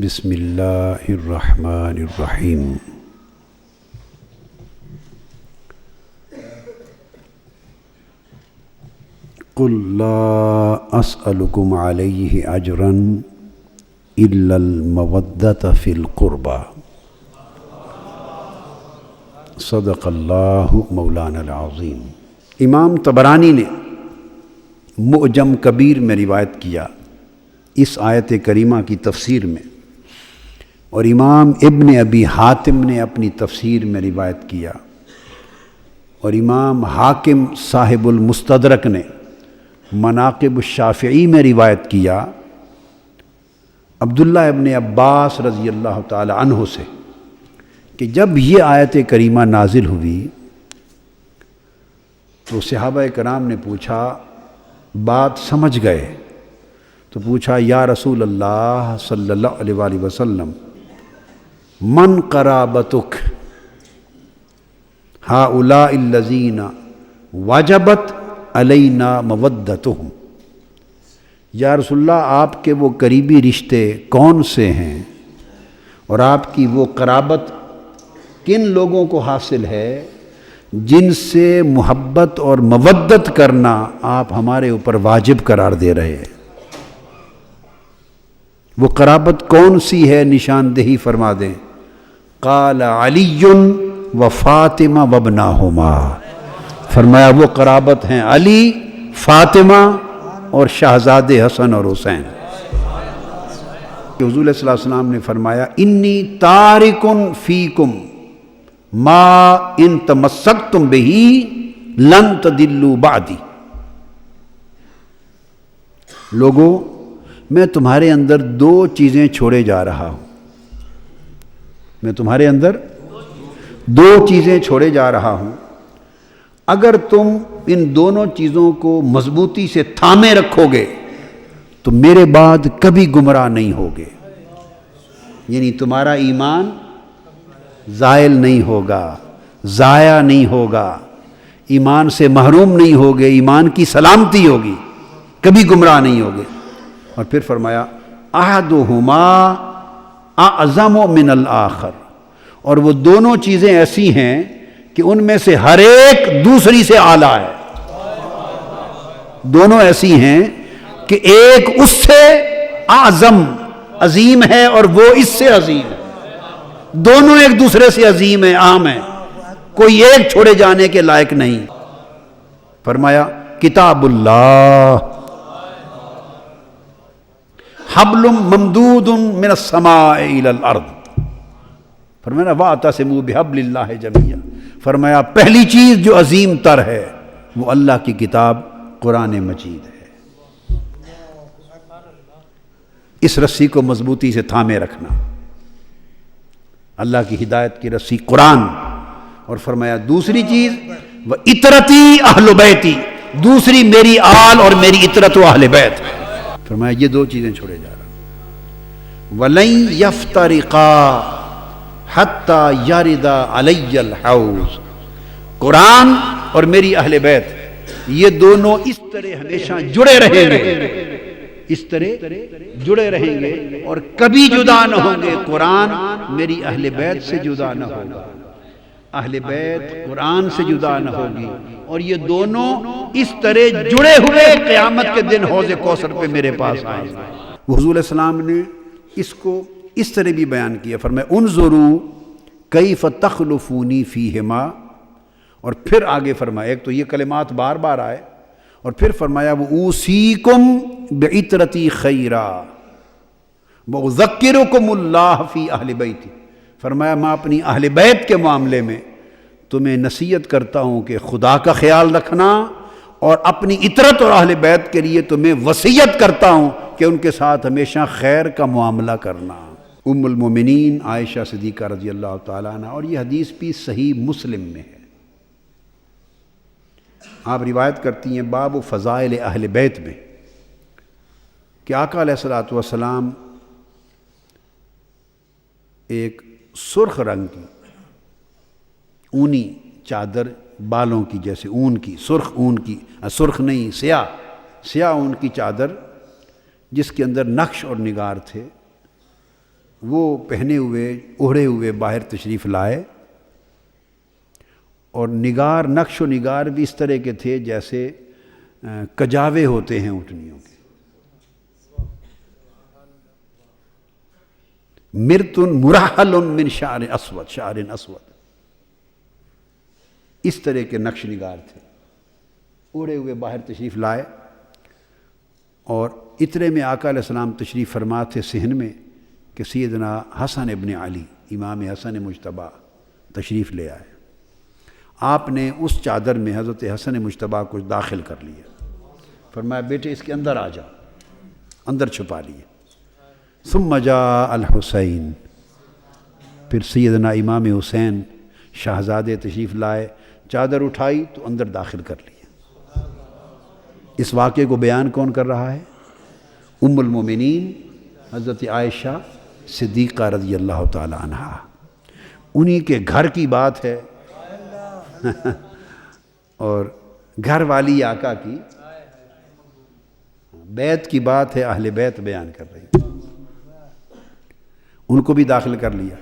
بسم اللہ الرحمن الرحیم۔ قل لا اسألکم علیہ اجرا الا المودۃ فی القربى، صدق اللہ مولانا العظیم۔ امام طبرانی نے معجم کبیر میں روایت کیا اس آیت کریمہ کی تفسیر میں، اور امام ابن ابی حاتم نے اپنی تفسیر میں روایت کیا، اور امام حاکم صاحب المستدرک نے مناقب الشافعی میں روایت کیا عبداللہ ابن عباس رضی اللہ تعالی عنہ سے کہ جب یہ آیت کریمہ نازل ہوئی تو صحابہ کرام نے پوچھا، بات سمجھ گئے تو پوچھا، یا رسول اللہ صلی اللہ علیہ وآلہ وسلم، من قرابتک ہؤلاء الذین وجبت علینا مودتہم، یا رسول اللہ آپ کے وہ قریبی رشتے کون سے ہیں اور آپ کی وہ قرابت کن لوگوں کو حاصل ہے جن سے محبت اور مودت کرنا آپ ہمارے اوپر واجب قرار دے رہے ہیں؟ وہ قرابت کون سی ہے، نشاندہی فرما دیں۔ قال علی و فاطمہ وابناہما، فرمایا وہ قرابت ہیں علی، فاطمہ اور شہزادے حسن اور حسین۔ حضور صلی اللہ علیہ وسلم نے فرمایا، انی تارک فیکم ما ان تمسکتم بہ لن تضلوا بعدی۔ لوگوں، میں تمہارے اندر دو چیزیں چھوڑے جا رہا ہوں، میں تمہارے اندر دو چیزیں چھوڑے جا رہا ہوں، اگر تم ان دونوں چیزوں کو مضبوطی سے تھامے رکھو گے تو میرے بعد کبھی گمراہ نہیں ہوگے، یعنی تمہارا ایمان زائل نہیں ہوگا، ضائع نہیں ہوگا، ایمان سے محروم نہیں ہوگے، ایمان کی سلامتی ہوگی، کبھی گمراہ نہیں ہوگے۔ اور پھر فرمایا، احدہما اعظم من الآخر، اور وہ دونوں چیزیں ایسی ہیں کہ ان میں سے ہر ایک دوسری سے اعلیٰ ہے، دونوں ایسی ہیں کہ ایک اس سے اعظم عظیم ہے اور وہ اس سے عظیم ہے، دونوں ایک دوسرے سے عظیم ہیں، عام ہیں، کوئی ایک چھوڑے جانے کے لائق نہیں۔ فرمایا، کتاب اللہ حبل ممدود من السماء الى الارض، فرمایا واعتصموا بحبل اللہ جميعا، فرمایا پہلی چیز جو عظیم تر ہے وہ اللہ کی کتاب قرآن مجید ہے، اس رسی کو مضبوطی سے تھامے رکھنا، اللہ کی ہدایت کی رسی قرآن۔ اور فرمایا دوسری چیز، وَإِطْرَتِي أَهْلُ بَيْتِي، دوسری میری آل اور میری اطرت و اہل بیت۔ فرمایا یہ دو چیزیں چھوڑے جا رہا ہوں۔ وَلَن يَفْتَرِقَا حَتَّى يَرِدَ عَلَيَّ الْحَوْض، قرآن اور میری اہل بیت یہ دونوں اس طرح ہمیشہ جڑے رہیں گے، اس طرح جڑے رہیں گے اور کبھی جدا نہ ہوں گے۔ قرآن میری اہل بیت سے جدا نہ ہوگا، اہل بیت قرآن سے جدا نہ ہوگی، اور یہ دونوں اس طرح جڑے ہوئے قیامت کے دن حوض کوثر پہ میرے پاس آئیں گے۔ حضور علیہ السلام نے اس کو اس طرح بھی بیان کیا، فرمایا انظروا کیف تخلفونی فیہما، اور پھر آگے فرمایا، ایک تو یہ کلمات بار بار آئے، اور پھر فرمایا وَأُوصِيكُمْ بِعِطْرَتِي خَيْرًا وَأُذَكِّرُكُمُ اللَّهَ فِي أَهْلِ بَيْتِي، فرمایا میں اپنی اہل بیت کے معاملے میں تمہیں نصیحت کرتا ہوں کہ خدا کا خیال رکھنا، اور اپنی اطرت اور اہل بیت کے لیے تمہیں وصیت کرتا ہوں کہ ان کے ساتھ ہمیشہ خیر کا معاملہ کرنا۔ ام المومنین عائشہ صدیقہ رضی اللہ تعالیٰ عنہ، اور یہ حدیث بھی صحیح مسلم میں ہے، آپ روایت کرتی ہیں باب فضائل اہل بیت میں کہ آقا علیہ الصلوۃ والسلام ایک سرخ رنگ کی اونی چادر، بالوں کی جیسے اون کی، سرخ اون کی، سرخ نہیں سیاہ اون کی چادر جس کے اندر نقش اور نگار تھے، وہ پہنے ہوئے اوڑھے ہوئے باہر تشریف لائے، اور نگار، نقش و نگار بھی اس طرح کے تھے جیسے کجاوے ہوتے ہیں اونٹنیوں کے، مرتن مرحل من شعر اسود، شعر اسود، اس طرح کے نقش نگار تھے، اوڑھے ہوئے باہر تشریف لائے۔ اور اترے میں آقا علیہ السلام تشریف فرما تھے صحن میں کہ سیدنا حسن ابن علی، امام حسن مجتبیٰ تشریف لے آئے۔ آپ نے اس چادر میں حضرت حسن مجتبیٰ کو داخل کر لیا، فرمایا بیٹے اس کے اندر آ جا، اندر چھپا لیے۔ ثم جاء الحسین، پھر سیدنا امام حسین شہزادے تشریف لائے، چادر اٹھائی تو اندر داخل کر لیا۔ اس واقعے کو بیان کون کر رہا ہے؟ ام المومنین حضرت عائشہ صدیقہ رضی اللہ تعالی عنہا، انہی کے گھر کی بات ہے اور گھر والی آقا کی بیت کی بات ہے، اہل بیت بیان کر رہی، ان کو بھی داخل کر لیا۔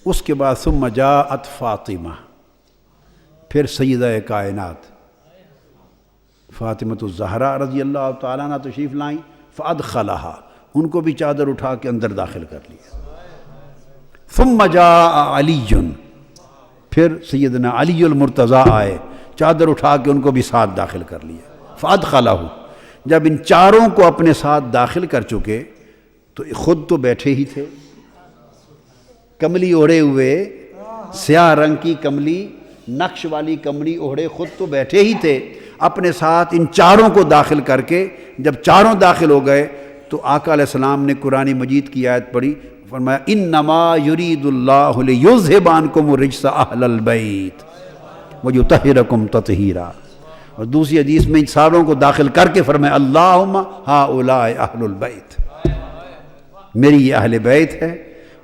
اس کے بعد ثم جاءت فاطمہ، پھر سیدہ کائنات فاطمۃ الزہرا رضی اللہ تعالیٰ عنہ تشریف لائیں، فادخلہا، ان کو بھی چادر اٹھا کے اندر داخل کر لیا۔ ثم جاء علی، پھر سیدنا علی المرتضیٰ آئے، چادر اٹھا کے ان کو بھی ساتھ داخل کر لیا۔ فادخلہ، جب ان چاروں کو اپنے ساتھ داخل کر چکے تو خود تو بیٹھے ہی تھے، کملی اوڑھے ہوئے، سیاہ رنگ کی کملی، نقش والی کملی اوڑھے، خود تو بیٹھے ہی تھے، اپنے ساتھ ان چاروں کو داخل کر کے جب چاروں داخل ہو گئے تو آقا علیہ السلام نے قرآن مجید کی آیت پڑھی، فرمایا انما یرید اللہ لیذھب عنکم الرجس اہل البیت ویطہرکم تطہیرا، اور دوسری حدیث میں ان ساروں کو داخل کر کے فرمایا اللہم ہؤلاء اہل البیت، میری یہ اہل بیت ہے،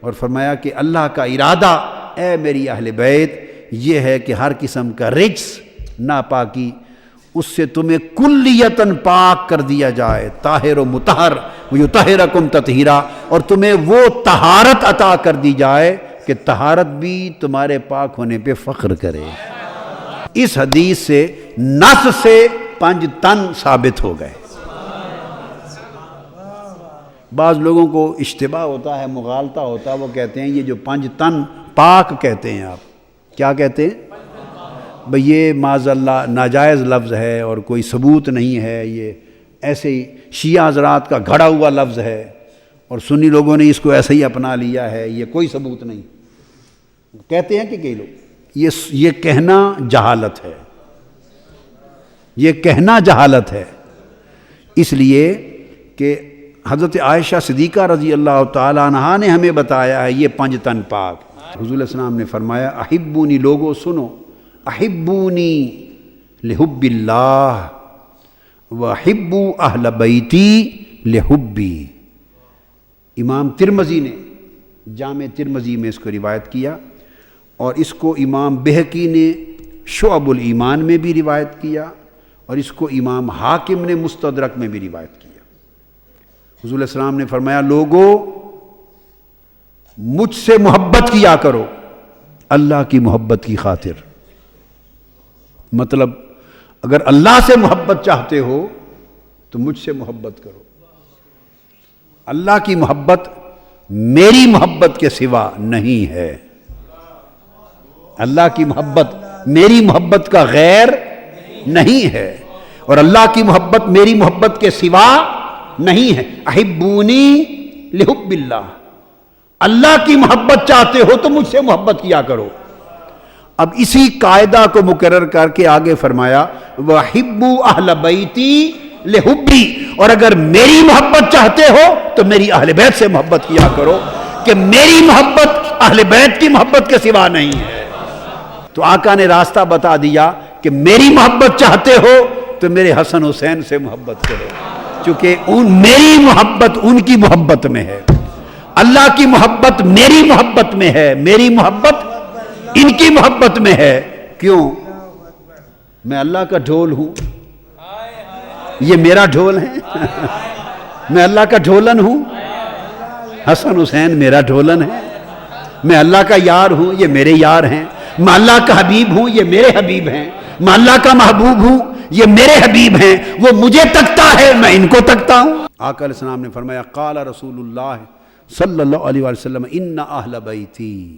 اور فرمایا کہ اللہ کا ارادہ اے میری اہل بیت یہ ہے کہ ہر قسم کا رجس، ناپاکی، اس سے تمہیں کلیتاً پاک کر دیا جائے، طاہر و مطہر ویطہرکم تطہیرا، اور تمہیں وہ طہارت عطا کر دی جائے کہ طہارت بھی تمہارے پاک ہونے پہ فخر کرے۔ اس حدیث سے نص سے 5 تن ثابت ہو گئے۔ بعض لوگوں کو اشتباہ ہوتا ہے، مغالطہ ہوتا ہے، وہ کہتے ہیں یہ جو 5 تن پاک کہتے ہیں، آپ کیا کہتے ہیں؟ بھئی یہ معاذ اللہ ناجائز لفظ ہے اور کوئی ثبوت نہیں ہے، یہ ایسے ہی شیعہ حضرات کا گھڑا ہوا لفظ ہے اور سنی لوگوں نے اس کو ایسے ہی اپنا لیا ہے، یہ کوئی ثبوت نہیں کہتے ہیں کہ کئی لوگ، یہ کہنا جہالت ہے، یہ کہنا جہالت ہے، اس لیے کہ حضرت عائشہ صدیقہ رضی اللہ تعالیٰ عنہا نے ہمیں بتایا ہے یہ 5 تن پاک۔ حضور علیہ السلام نے فرمایا احبونی، لوگوں سنو، احبونی لحب اللہ وحبوا اہل بیتی لحبی۔ امام ترمذی نے جامع ترمذی میں اس کو روایت کیا، اور اس کو امام بہقی نے شعب الایمان میں بھی روایت کیا، اور اس کو امام حاکم نے مستدرک میں بھی روایت کیا۔ حضور علیہ السلام نے فرمایا لوگو مجھ سے محبت کیا کرو اللہ کی محبت کی خاطر، مطلب اگر اللہ سے محبت چاہتے ہو تو مجھ سے محبت کرو، اللہ کی محبت میری محبت کے سوا نہیں ہے، اللہ کی محبت میری محبت کا غیر نہیں ہے، اور اللہ کی محبت میری محبت کے سوا نہیں ہے۔ احبونی لحب اللہ، اللہ کی محبت چاہتے ہو تو مجھ سے محبت کیا کرو۔ اب اسی قاعدہ کو مقرر کر کے آگے فرمایا وَحِبُّوا أَهْلَ بَيْتِي لِحُبِّي، اور اگر میری محبت چاہتے ہو تو میری اہل بیت سے محبت کیا کرو، کہ میری محبت اہل بیت کی محبت کے سوا نہیں ہے۔ تو آقا نے راستہ بتا دیا کہ میری محبت چاہتے ہو تو میرے حسن حسین سے محبت کرو، چونکہ میری محبت ان کی محبت میں ہے، اللہ کی محبت میری محبت میں ہے، میری محبت ان کی محبت میں ہے۔ کیوں؟ میں اللہ کا ڈھول ہوں، یہ میرا ڈھول ہے، میں اللہ کا ڈھولن ہوں، حسن حسین میرا ڈھولن ہے، میں اللہ کا یار ہوں، یہ میرے یار ہیں، میں اللہ کا حبیب ہوں، یہ میرے حبیب ہیں، میں اللہ کا محبوب ہوں، یہ میرے حبیب ہیں، وہ مجھے تکتا ہے، میں ان کو تکتا ہوں۔ آقا علیہ السلام نے فرمایا قال رسول اللہ صلی اللہ علیہ وسلم ان اہل بیتی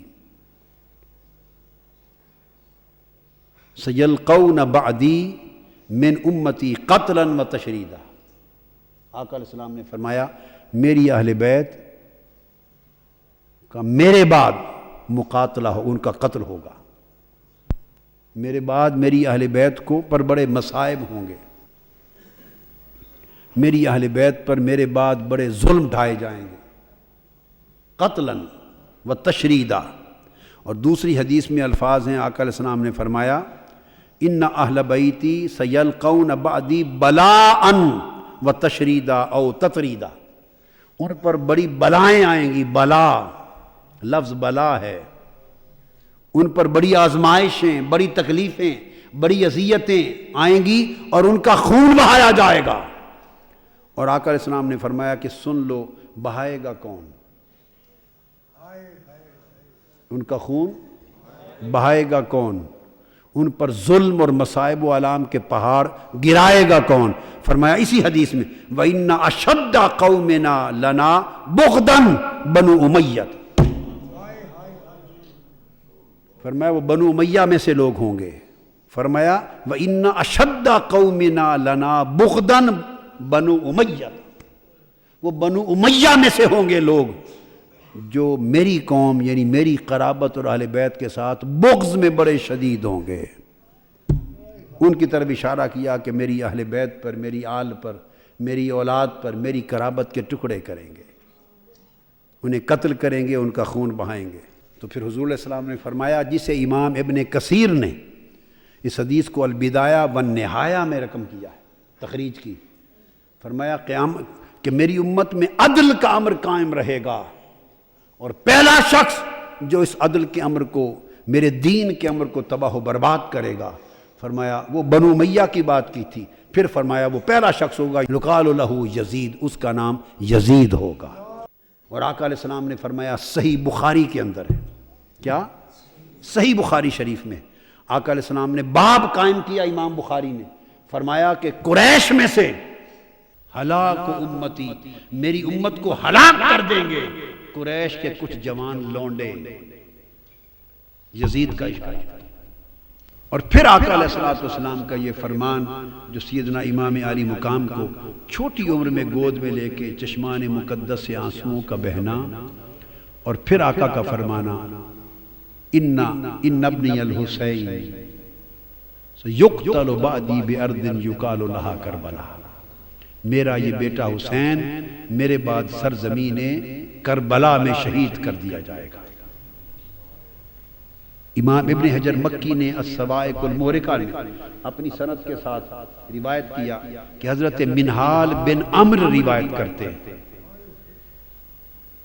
سیلقون بعدی من امتی قتلا و تشریدا۔ آقا علیہ السلام نے فرمایا میری اہل بیت کا میرے بعد مقاتلہ ہو، ان کا قتل ہوگا، میرے بعد میری اہل بیت کو پر بڑے مصائب ہوں گے، میری اہل بیت پر میرے بعد بڑے ظلم ڈھائے جائیں گے، قتلا و تشریدا۔ اور دوسری حدیث میں الفاظ ہیں، آقا علیہ السلام نے فرمایا ان اہل بیتی سیلقون بعدی بلاء و تشریدا او تتریدا، ان پر بڑی بلائیں آئیں گی، بلا لفظ بلا ہے، ان پر بڑی آزمائشیں، بڑی تکلیفیں، بڑی اذیتیں آئیں گی اور ان کا خون بہایا جائے گا۔ اور آقا علیہ السلام نے فرمایا کہ سن لو بہائے گا کون؟ ان کا خون بہائے گا کون؟ ان پر ظلم اور مصائب و آلام کے پہاڑ گرائے گا کون؟ فرمایا اسی حدیث میں وَإِنَّ أَشَدَّ قَوْمِنَا لَنَا بُغْضًا بنو امیہ، فرمایا وہ بنو امیہ میں سے لوگ ہوں گے، فرمایا وَإِنَّ أَشَدَّ قَوْمِنَا لَنَا بُغْضًا بنو امیہ، وہ بنو امیہ میں سے ہوں گے لوگ جو میری قوم یعنی میری قرابت اور اہل بیت کے ساتھ بغض میں بڑے شدید ہوں گے۔ ان کی طرف اشارہ کیا کہ میری اہل بیت پر، میری آل پر، میری اولاد پر، میری قرابت کے ٹکڑے کریں گے، انہیں قتل کریں گے، ان کا خون بہائیں گے۔ تو پھر حضور علیہ السلام نے فرمایا جسے امام ابن کثیر نے اس حدیث کو البدایہ والنہایہ میں رقم کیا ہے، تخریج کی، فرمایا قیامت کہ میری امت میں عدل کا امر قائم رہے گا، اور پہلا شخص جو اس عدل کے امر کو، میرے دین کے امر کو تباہ و برباد کرے گا، فرمایا وہ بنو امیہ کی بات کی تھی، پھر فرمایا وہ پہلا شخص ہوگا یقال لہ یزید، اس کا نام یزید ہوگا۔ اور آقا علیہ السلام نے فرمایا صحیح بخاری کے اندر ہے، کیا؟ صحیح بخاری شریف میں آقا علیہ السلام نے باب قائم کیا، امام بخاری نے فرمایا کہ قریش میں سے ہلاک امتی، میری امت کو ہلاک کر دیں گے قریش کے کچھ جوان لونڈے، یزید کا اشارہ۔ اور پھر آقا علیہ السلام کا یہ فرمان جو سیدنا امام عالی مقام کو چھوٹی عمر میں گود میں لے کے چشمان مقدس سے آنسوؤں کا بہنا، اور پھر آقا کا فرمانا ان ابنی الحسین یقتل بعدی بارض یقال لہا کربلا، میرا یہ بیٹا حسین میرے بعد سرزمین کربلا میں شہید کر دیا جائے گا۔ امام ابن حجر مکی نے الصواعق المحرقہ میں اپنی سند کے ساتھ روایت کیا کہ حضرت منہال بن عمرو روایت کرتے ہیں،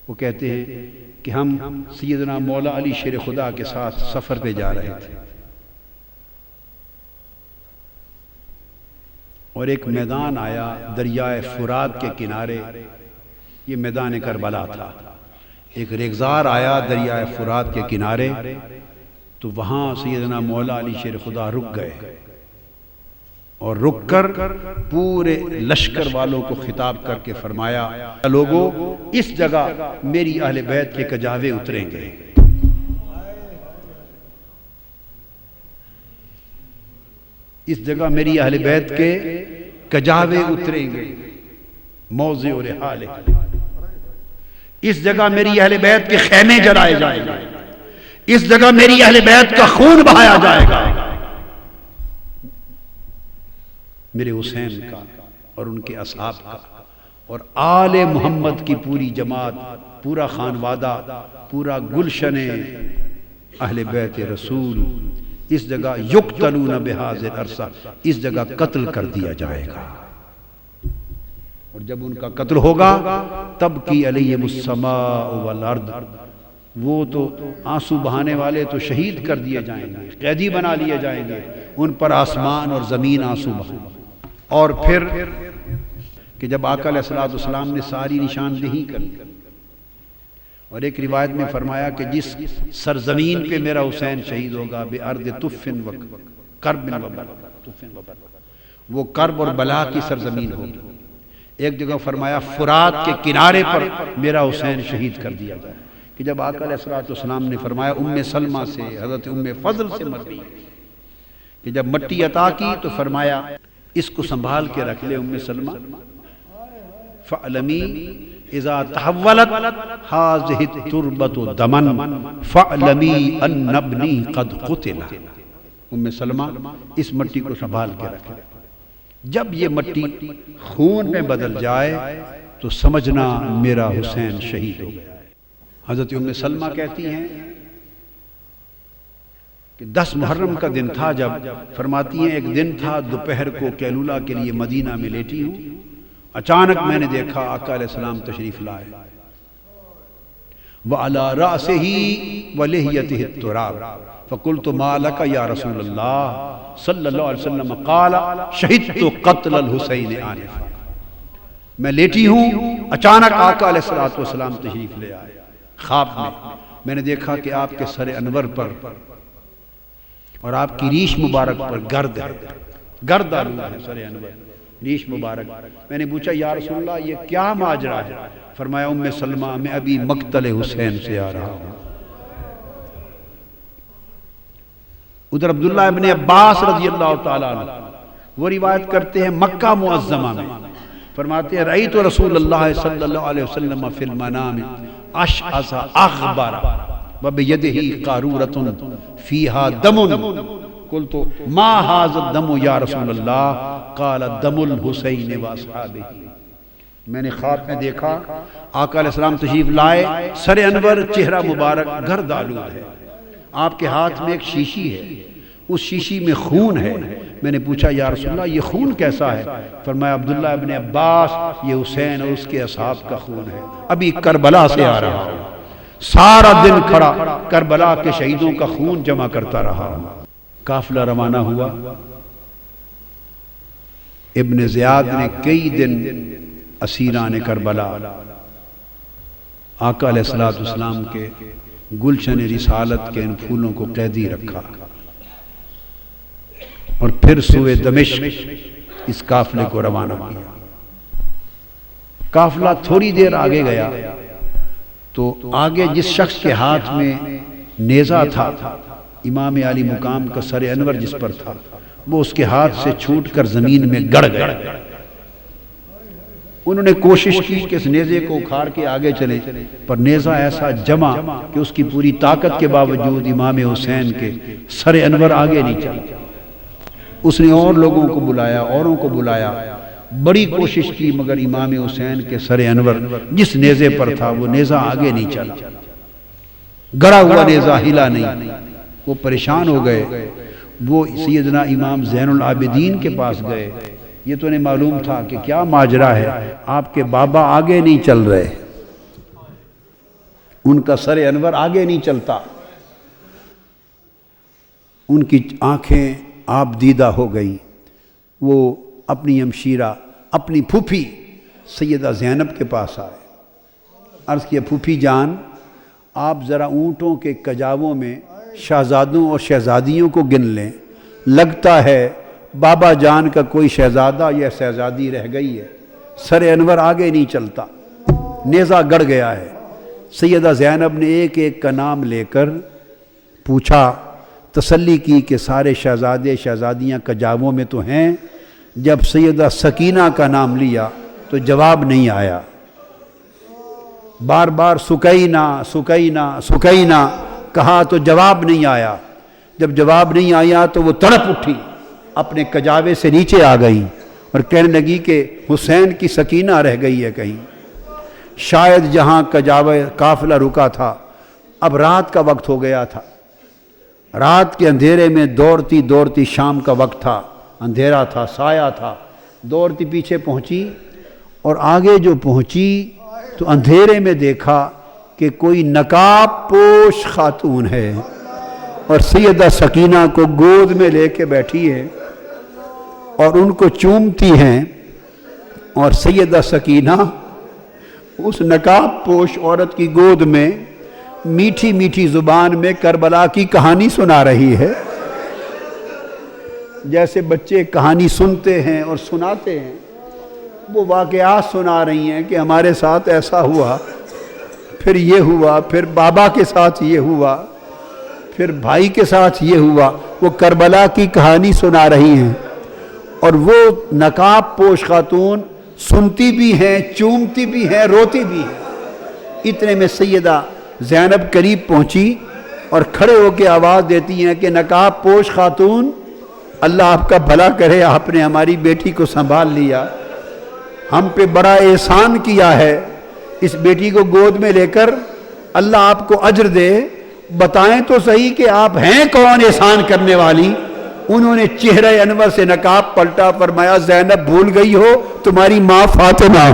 وہ کہتے ہیں کہ ہم سیدنا مولا علی شیر خدا کے ساتھ سفر پہ جا رہے تھے، اور ایک میدان آیا دریائے فرات کے کنارے، یہ میدان کربلا تھا، ایک ریگزار آیا دریائے فرات کے کنارے، تو وہاں سیدنا مولا علی شیر خدا رک گئے، اور رک کر پورے لشکر والوں کو خطاب کر کے فرمایا لوگو اس جگہ میری اہل بیت کے کجاوے اتریں گے، اس جگہ میری اہل بیت کے کجاوے اتریں گے، موضع رحال، اس جگہ میری اہل بیت کے خیمے جلائے جائیں گے، اس جگہ میری اہل بیت کا خون بہایا جائے گا، میرے حسین کا اور ان کے اصحاب کا اور آل محمد کی پوری جماعت، پورا خانوادہ، پورا گلشن اہل بیت رسول اس جگہ یقتلون بہذا العرصہ، اس جگہ قتل کر دیا جائے گا، اور جب ان کا قتل ہوگا تب کی علیہم السماء والارض، وہ تو آنسو بہانے والے تو شہید کر دیے جائیں گے، قیدی بنا لیے جائیں گے، ان پر آسمان اور زمین آنسو بہائیں گے۔ اور پھر کہ جب آقا علیہ السلام نے ساری نشاندہی کر اور ایک روایت میں فرمایا کہ جس سرزمین پہ میرا حسین شہید ہوگا بے ارض تفن و کرب و بلا، وہ کرب اور بلا کی سرزمین ہوگی۔ ایک جگہ فرمایا فرات کے کنارے پر میرا حسین شہید کر دیا جائے، کہ جب آقا علیہ السلام نے فرمایا ام سلمہ سے، حضرت ام فضل سے مروی کہ جب مٹی عطا کی تو فرمایا اس کو سنبھال کے رکھ لے ام سلمہ، فَعْلَمِي اذا تحولت هذه التربة دما فاعلمی ان ابنی قد قتل۔ ام سلمہ اس مٹی کو سنبھال کے رکھے، جب یہ مٹی خون میں بدل جائے تو سمجھنا میرا حسین شہید ہو گیا ہے۔ حضرت ام سلمہ کہتی ہیں کہ 10 محرم کا دن تھا، جب فرماتی ہیں ایک دن تھا دوپہر کو قیلولہ کے لیے مدینہ میں لیٹی ہوں، اچانک میں نے دیکھا آقا علیہ السلام تشریف لائے، وَعَلَىٰ رَأْسِهِ وَلِحْيَتِهِ التُّرَابُ فَقُلْتُ مَا لَكَ يَا رَسُولَ اللَّهِ صلی اللہ علیہ وسلم قَالَ شَهِدْتُ قَتْلَ الْحُسَيْنِ آنِفًا۔ میں لیٹی ہوں، اچانک آقا علیہ السلام تشریف لے آئے، خواب میں نے دیکھا کہ آپ کے سر انور پر اور آپ کی ریش مبارک پر گرد ہے، گرد آلود ہے سر انور، ریش مبارک۔ میں نے پوچھا یا رسول اللہ یہ کیا ماجرا ہے؟ فرمایا ام سلمہ میں ابھی مقتل حسین سے آ رہا ہوں۔ ادھر عبداللہ ابن عباس رضی اللہ تعالیٰ عنہ وہ روایت کرتے ہیں مکہ معظمہ میں، فرماتے ہیں رأیت رسول اللہ صلی اللہ علیہ وسلم فی المنام اشعث اغبر وبیدہ قارورۃ فیہا دم، قلت ما ھذا الدم یا رسول اللہ قال دم الحسین واصحابہ۔ میں نے خواب میں دیکھا آقا علیہ السلام تشریف لائے، سر انور چہرہ مبارک گرد آلود ہے، آپ کے ہاتھ میں ایک شیشی ہے، اس شیشی میں خون ہے۔ میں نے پوچھا یا رسول اللہ یہ خون کیسا ہے؟ فرمایا عبداللہ ابن عباس یہ حسین اور اس کے اصحاب کا خون ہے، ابھی کربلا سے آ رہا ہوں، سارا دن کھڑا کربلا کے شہیدوں کا خون جمع کرتا رہا ہوں۔ قافلہ روانہ ہوا، ابن زیاد نے کئی دن اسیران کربلا آقا علیہ السلام کے گلشن رسالت کے ان پھولوں کو قیدی رکھا، اور پھر سوئے دمشق اس قافلے کو روانہ کیا۔ قافلہ تھوڑی دیر آگے گیا تو آگے جس شخص کے ہاتھ میں نیزہ تھا، امام علی مقام کا سر انور جس پر تھا، وہ اس کے ہاتھ سے چھوٹ کر زمین میں گڑ گیا۔ انہوں نے کوشش کی کہ اس نیزے کو اکھاڑ کے آگے چلے، پر نیزہ ایسا جمع کہ اس کی پوری طاقت کے باوجود امام حسین کے سر انور آگے نہیں چلا۔ اس نے اور لوگوں کو بلایا، اوروں کو بلایا، بڑی کوشش کی، مگر امام حسین کے سر انور جس نیزے پر تھا وہ نیزہ آگے نہیں چلا، گڑا ہوا نیزہ ہلا نہیں۔ وہ پریشان ہو گئے، وہ سیدنا امام زین العابدین کے پاس گئے۔ یہ تو انہیں معلوم تھا کہ کیا ماجرا ہے، آپ کے بابا آگے نہیں چل رہے، ان کا سر انور آگے نہیں چلتا۔ ان کی آنکھیں آپ دیدہ ہو گئیں، وہ اپنی ہمشیرہ اپنی پھوپھی سیدہ زینب کے پاس آئے، عرض کیا پھوپھی جان آپ ذرا اونٹوں کے کجاووں میں شہزادوں اور شہزادیوں کو گن لیں، لگتا ہے بابا جان کا کوئی شہزادہ یا شہزادی رہ گئی ہے، سر انور آگے نہیں چلتا، نیزہ گڑ گیا ہے۔ سیدہ زینب نے ایک ایک کا نام لے کر پوچھا، تسلی کی کہ سارے شہزادے شہزادیاں کجاووں میں تو ہیں۔ جب سیدہ سکینہ کا نام لیا تو جواب نہیں آیا، بار بار سکینہ سکینہ سکینہ کہا تو جواب نہیں آیا۔ جب جواب نہیں آیا تو وہ تڑپ اٹھی، اپنے کجاوے سے نیچے آ گئی اور کہنے لگی کہ حسین کی سکینہ رہ گئی ہے کہیں۔ شاید جہاں کجاوے قافلہ رکا تھا اب رات کا وقت ہو گیا تھا، رات کے اندھیرے میں دوڑتی دوڑتی، شام کا وقت تھا، اندھیرا تھا، سایہ تھا، دوڑتی پیچھے پہنچی، اور آگے جو پہنچی تو اندھیرے میں دیکھا کہ کوئی نقاب پوش خاتون ہے اور سیدہ سکینہ کو گود میں لے کے بیٹھی ہے اور ان کو چومتی ہیں، اور سیدہ سکینہ اس نقاب پوش عورت کی گود میں میٹھی میٹھی زبان میں کربلا کی کہانی سنا رہی ہے، جیسے بچے کہانی سنتے ہیں اور سناتے ہیں، وہ واقعات سنا رہی ہیں کہ ہمارے ساتھ ایسا ہوا، پھر یہ ہوا، پھر بابا کے ساتھ یہ ہوا، پھر بھائی کے ساتھ یہ ہوا۔ وہ کربلا کی کہانی سنا رہی ہیں، اور وہ نقاب پوش خاتون سنتی بھی ہیں، چومتی بھی ہیں، روتی بھی ہیں۔ اتنے میں سیدہ زینب قریب پہنچی اور کھڑے ہو کے آواز دیتی ہیں کہ نقاب پوش خاتون، اللہ آپ کا بھلا کرے، آپ نے ہماری بیٹی کو سنبھال لیا، ہم پہ بڑا احسان کیا ہے، اس بیٹی کو گود میں لے کر اللہ آپ کو اجر دے، بتائیں تو صحیح کہ آپ ہیں کون احسان کرنے والی؟ انہوں نے چہرہ انور سے نقاب پلٹا، فرمایا زینب بھول گئی ہو تمہاری ماں فاطمہ۔